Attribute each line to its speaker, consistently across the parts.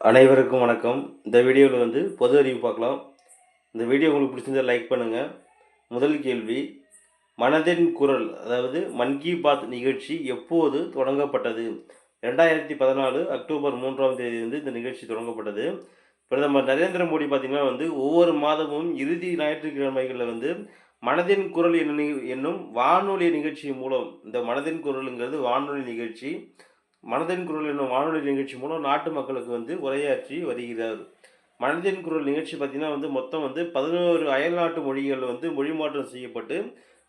Speaker 1: அனைவருக்கும் வணக்கம். இந்த வீடியோவில் பொது அறிவு பார்க்கலாம். இந்த வீடியோ உங்களுக்கு பிடிச்சிருந்தா லைக் பண்ணுங்கள். முதல் கேள்வி, மனதின் குரல் அதாவது மன் கி பாத் நிகழ்ச்சி எப்போது தொடங்கப்பட்டது? 2014 அக்டோபர் 3ஆம் தேதி இந்த நிகழ்ச்சி தொடங்கப்பட்டது. பிரதமர் நரேந்திர மோடி பார்த்திங்கன்னா ஒவ்வொரு மாதமும் இறுதி ஞாயிற்றுக்கிழமைகளில் மனதின் குரல் என்னும் வானொலி நிகழ்ச்சி மூலம், இந்த மனதின் குரலுங்கிறது வானொலி நிகழ்ச்சி, மனதின் குரல் என்னும் வானொலி நிகழ்ச்சி மூலம் நாட்டு மக்களுக்கு உரையாற்றி வருகிறார். மனதின் குரல் நிகழ்ச்சி பார்த்திங்கன்னா மொத்தம் 11 அயல்நாட்டு மொழிகள் மொழிமாற்றம் செய்யப்பட்டு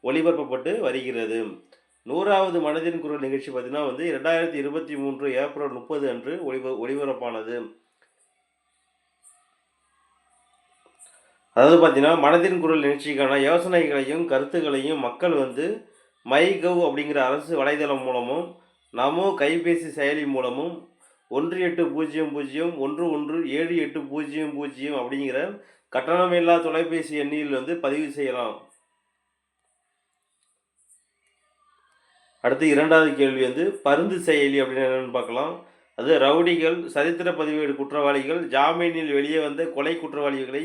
Speaker 1: ஒளிபரப்பப்பட்டு வருகிறது. 100வது மனதின் குரல் நிகழ்ச்சி பார்த்திங்கன்னா 2023 ஏப்ரல் 30 அன்று ஒளிபரப்பானது. அதாவது பார்த்தீங்கன்னா மனதின் குரல் நிகழ்ச்சிக்கான யோசனைகளையும் கருத்துக்களையும் மக்கள் மைகவ் அப்படிங்கிற அரசு வலைதளம் மூலமும் நமோ கைபேசி செயலி மூலமும் 1800117800 அப்படிங்கிற கட்டணமில்லா தொலைபேசி எண்ணில் பதிவு செய்யலாம். அடுத்து 2வது கேள்வி பருந்து செயலி அப்படின்னு என்னென்னு பார்க்கலாம். அது ரவுடிகள், சரித்திர பதிவேடு குற்றவாளிகள், ஜாமீனில் வெளியே வந்த கொலை குற்றவாளிகளை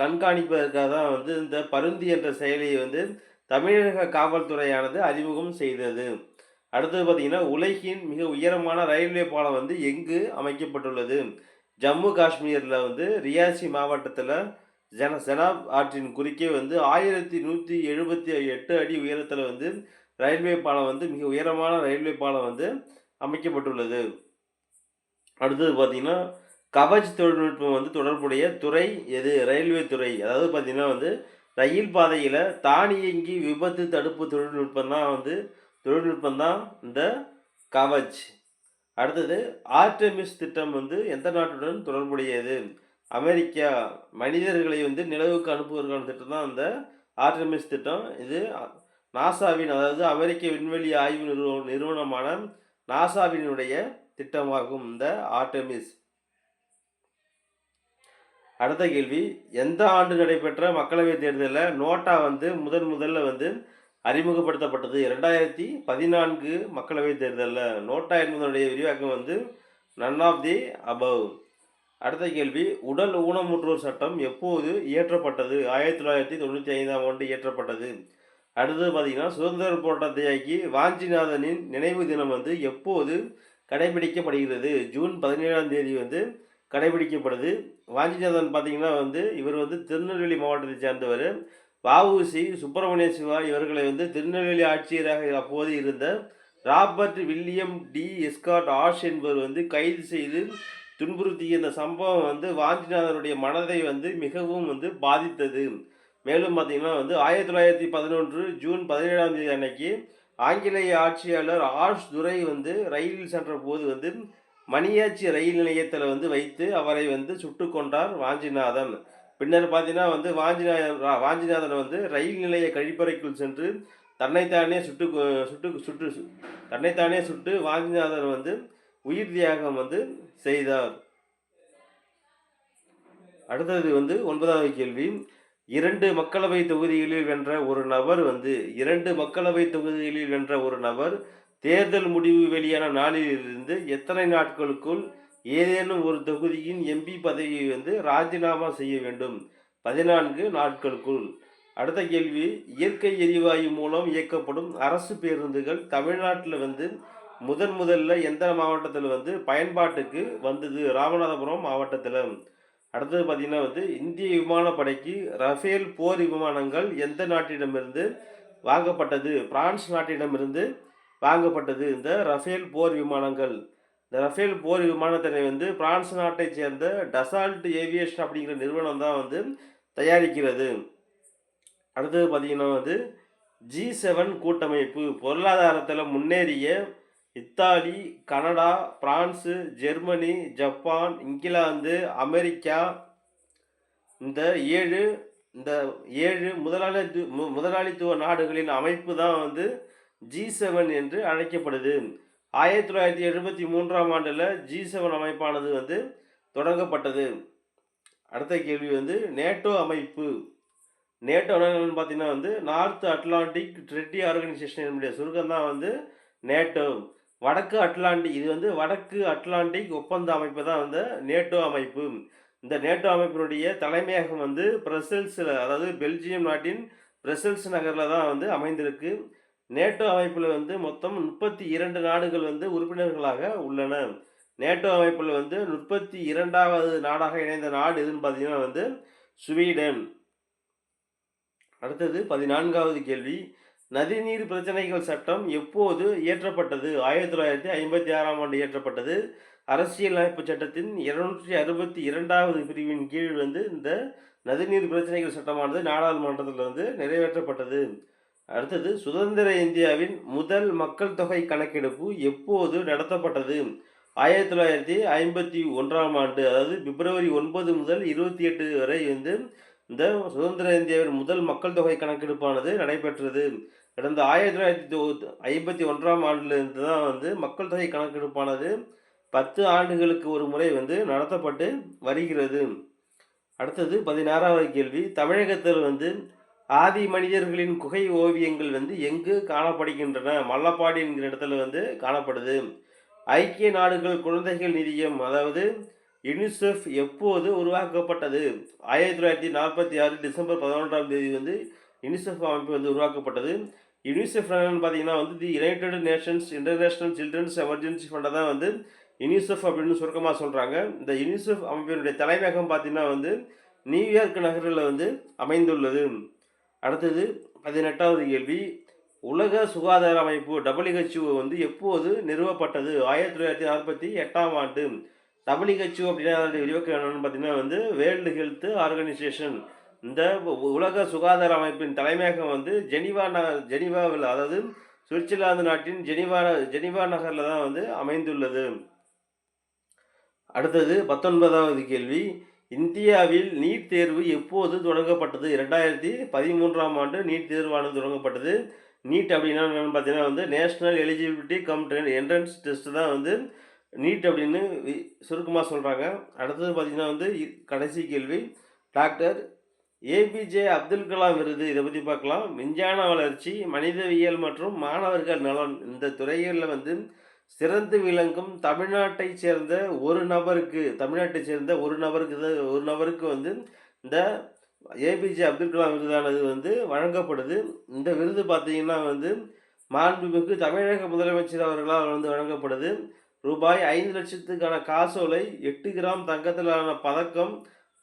Speaker 1: கண்காணிப்பதற்காக தான் இந்த பருந்து என்ற செயலியை தமிழக காவல்துறையானது அறிமுகம் செய்தது. அடுத்தது பார்த்தீங்கன்னா உலகின் மிக உயரமான ரயில்வே பாலம் எங்கு அமைக்கப்பட்டுள்ளது? ஜம்மு காஷ்மீரில் ரியாசி மாவட்டத்தில் செனாப் ஆற்றின் குறுக்கே 1178 அடி உயரத்தில் ரயில்வே பாலம் மிக உயரமான ரயில்வே பாலம் அமைக்கப்பட்டுள்ளது. அடுத்தது பார்த்தீங்கன்னா கவச் தொழில்நுட்பம் தொடர்புடைய துறை எது? ரயில்வே துறை. அதாவது பார்த்தீங்கன்னா ரயில் பாதையில் தானியங்கி விபத்து தடுப்பு தொழில்நுட்பம் தான் இந்த கவச். அடுத்தது ஆர்டெமிஸ் திட்டம் எந்த நாட்டுடன் தொடர்புடையது? அமெரிக்கா. மனிதர்களை நிலவுக்கு அனுப்புவதற்கான திட்டம் தான் இந்த ஆர்டெமிஸ் திட்டம். இது நாசாவின், அதாவது அமெரிக்க விண்வெளி ஆய்வு நிறுவனமான நாசாவினுடைய திட்டமாகும் இந்த ஆர்டெமிஸ். அடுத்த கேள்வி, எந்த ஆண்டு நடைபெற்ற மக்களவைத் தேர்தலில் நோட்டா முதல்ல அறிமுகப்படுத்தப்பட்டது? 2014 மக்களவைத் தேர்தலில். நோட்டா என்பதனுடைய விரிவாக்கம் நன் ஆஃப் தி அபவ். அடுத்த கேள்வி, உடல் ஊனமுற்றோர் சட்டம் எப்போது இயற்றப்பட்டது? 1995ஆம் ஆண்டு இயற்றப்பட்டது. அடுத்தது பார்த்தீங்கன்னா சுதந்திர போராட்ட தியாகி வாஞ்சிநாதனின் நினைவு தினம் எப்போது கடைபிடிக்கப்படுகிறது? ஜூன் 17ஆம் தேதி கடைபிடிக்கப்படுது. வாஞ்சிநாதன் பார்த்தீங்கன்னா இவர் திருநெல்வேலி மாவட்டத்தை சேர்ந்தவர். வஉசி, சுப்பிரமணிய சிவா இவர்களை திருநெல்வேலி ஆட்சியராக அப்போது இருந்த Robert William d'Escourt Ashe என்பவர் கைது செய்து துன்புறுத்திய இந்த சம்பவம் வாஞ்சிநாதனுடைய மனதை மிகவும் பாதித்தது. மேலும் பார்த்தீங்கன்னா 1911 ஜூன் 17ஆம் தேதி அன்னைக்கு ஆங்கிலேய ஆட்சியாளர் ஆஷ் துரை ரயிலில் சென்ற போது மணியாச்சி ரயில் நிலையத்தில் வைத்து அவரை சுட்டு கொண்டார் வாஞ்சிநாதன். பின்னர் பார்த்தீங்கன்னா வாஞ்சிநாதன் ரயில் நிலைய கழிப்பறைக்குள் சென்று தன்னைத்தானே சுட்டு வாஞ்சிநாதன் உயிர் தியாகம் செய்தார். அடுத்தது 9வது கேள்வி, 2 மக்களவை தொகுதிகளில் வென்ற ஒரு நபர் தேர்தல் முடிவு வெளியான நாளிலிருந்து எத்தனை நாட்களுக்குள் ஏதேனும் ஒரு தொகுதியின் எம்பி பதவியை ராஜினாமா செய்ய வேண்டும்? 14 நாட்களுக்குள். அடுத்த கேள்வி, இயற்கை எரிவாயு மூலம் இயக்கப்படும் அரசு பேருந்துகள் தமிழ்நாட்டில் முதல்ல எந்த மாவட்டத்தில் பயன்பாட்டுக்கு வந்தது? ராமநாதபுரம் மாவட்டத்தில். அடுத்தது பார்த்தீங்கன்னா இந்திய விமானப்படைக்கு ரஃபேல் போர் விமானங்கள் எந்த நாட்டிடமிருந்து வாங்கப்பட்டது? பிரான்ஸ் நாட்டிடமிருந்து வாங்கப்பட்டது இந்த ரஃபேல் போர் விமானங்கள். இந்த ரஃபேல் போர் விமானத்தினை பிரான்ஸ் நாட்டை சேர்ந்த டசால்ட் ஏவியேஷன் அப்படிங்கிற நிறுவனம் தான் தயாரிக்கிறது. அடுத்தது பார்த்தீங்கன்னா G7 கூட்டமைப்பு பொருளாதாரத்தில் முன்னேறிய Italy, Canada, France, Germany, Japan, England, America இந்த ஏழு முதலாளித்துவ நாடுகளின் அமைப்பு தான் G7 என்று அழைக்கப்படுது. 1973ஆம் ஆண்டில் G7 அமைப்பானது தொடங்கப்பட்டது. அடுத்த கேள்வி நேட்டோ அமைப்பு. நேட்டோ என்னன்னு பார்த்தீங்கன்னா நார்த் அட்லாண்டிக் ட்ரெட்டி ஆர்கனைசேஷன் என்னுடைய சுருக்கம் தான் நேட்டோ. வடக்கு அட்லாண்டிக் இது வந்து வடக்கு அட்லாண்டிக் ஒப்பந்த அமைப்பு தான் வந்து நேட்டோ அமைப்பு. இந்த நேட்டோ அமைப்பினுடைய தலைமையகம் வந்து பிரசல்ஸ்ல, அதாவது பெல்ஜியம் நாட்டின் பிரசல்ஸ் நகர்ல தான் வந்து அமைந்திருக்கு. நேட்டோ அமைப்பில வந்து மொத்தம் 32 நாடுகள் வந்து உறுப்பினர்களாக உள்ளன. நேட்டோ அமைப்பில வந்து 32வது நாடாக இணைந்த நாடு எதுன்னு பார்த்தீங்கன்னா வந்து ஸ்வீடன். அடுத்தது 14வது கேள்வி. நதிநீர் பிரச்சனைகள் சட்டம் எப்போது இயற்றப்பட்டது? 1956ஆம் ஆண்டு இயற்றப்பட்டது. அரசியலமைப்பு சட்டத்தின் 262வது பிரிவின் கீழ் வந்து இந்த நதிநீர் பிரச்சனைகள் சட்டமானது நாடாளுமன்றத்தில் வந்து நிறைவேற்றப்பட்டது. அடுத்தது சுதந்திர இந்தியாவின் முதல் மக்கள் தொகை கணக்கெடுப்பு எப்போது நடத்தப்பட்டது? 1951ஆம் ஆண்டு, அதாவது பிப்ரவரி 9 முதல் 28 வரை வந்து இந்த சுதந்திர இந்தியாவின் முதல் மக்கள் தொகை கணக்கெடுப்பானது நடைபெற்றது. கடந்த 1951ஆம் ஆண்டிலிருந்து தான் வந்து மக்கள் தொகை கணக்கெடுப்பானது 10 ஆண்டுகளுக்கு ஒரு முறை வந்து நடத்தப்பட்டு வருகிறது. அடுத்தது 16வது கேள்வி. தமிழகத்தில் வந்து ஆதி மனிதர்களின் குகை ஓவியங்கள் வந்து எங்கு காணப்படுகின்றன? மல்லப்பாடி என்கிற இடத்துல வந்து காணப்படுது. ஐக்கிய நாடுகள் குழந்தைகள் நிதியம், அதாவது யுனிசெஃப் எப்போது உருவாக்கப்பட்டது? 1946 டிசம்பர் 11ஆம் தேதி வந்து யுனிசெஃப் அமைப்பு வந்து உருவாக்கப்பட்டது. யுனிசெஃப் என்னன்னு பார்த்தீங்கன்னா வந்து the United Nations International Children's Emergency ஃபண்டை தான் வந்து யுனிசெஃப் அப்படின்னு சுருக்கமாக சொல்கிறாங்க. இந்த யுனிசெஃப் அமைப்பினுடைய தலைமையகம் பார்த்தீங்கன்னா வந்து நியூயார்க் நகரில் வந்து அமைந்துள்ளது. அடுத்தது 18வது கேள்வி. உலக சுகாதார அமைப்பு WHO வந்து எப்போது நிறுவப்பட்டது? 1948ஆம் ஆண்டு. WHO அப்படின்னா அதனுடைய விரிவாக்கம் என்னன்னு பார்த்தீங்கன்னா வந்து வேர்ல்டு ஹெல்த் ஆர்கனைசேஷன். இந்த உலக சுகாதார அமைப்பின் தலைமையகம் வந்து ஜெனீவாவில், அதாவது சுவிட்சர்லாந்து நாட்டின் ஜெனீவா நகரில் தான் வந்து அமைந்துள்ளது. அடுத்தது 19வது கேள்வி. இந்தியாவில் நீட் தேர்வு எப்போது தொடங்கப்பட்டது? 2013ஆம் ஆண்டு நீட் தேர்வானது தொடங்கப்பட்டது. நீட் அப்படின்னா என்னன்னு பார்த்தீங்கன்னா வந்து national eligibility come entrance test தான் வந்து நீட் அப்படின்னு சுருக்கமாக சொல்கிறாங்க. அடுத்தது பார்த்தீங்கன்னா வந்து கடைசி கேள்வி. டாக்டர் ஏபிஜே அப்துல் கலாம் விருது, இதை பற்றி பார்க்கலாம். விஞ்ஞான வளர்ச்சி, மனிதவியல் மற்றும் மாணவர்கள் நலன் இந்த துறைகளில் வந்து சிறந்து விளங்கும் தமிழ்நாட்டைச் சேர்ந்த ஒரு நபருக்கு வந்து இந்த ஏபிஜே அப்துல் கலாம் விருதானது வந்து வழங்கப்படுது. இந்த விருது பார்த்தீங்கன்னா வந்து மாண்புமிகு தமிழக முதலமைச்சர் அவர்களால் வந்து வழங்கப்படுது. ரூபாய் 5 லட்சத்துக்கான காசோலை, 8 கிராம் தங்கத்திலான பதக்கம்,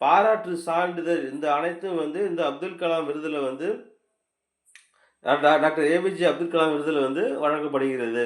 Speaker 1: பாராட்டு சான்றிதழ், இந்த அனைத்தும் வந்து இந்த அப்துல் கலாம் விருதில் வந்து டாக்டர் ஏபிஜே அப்துல் கலாம் விருதில் வந்து வழங்கப்படுகிறது.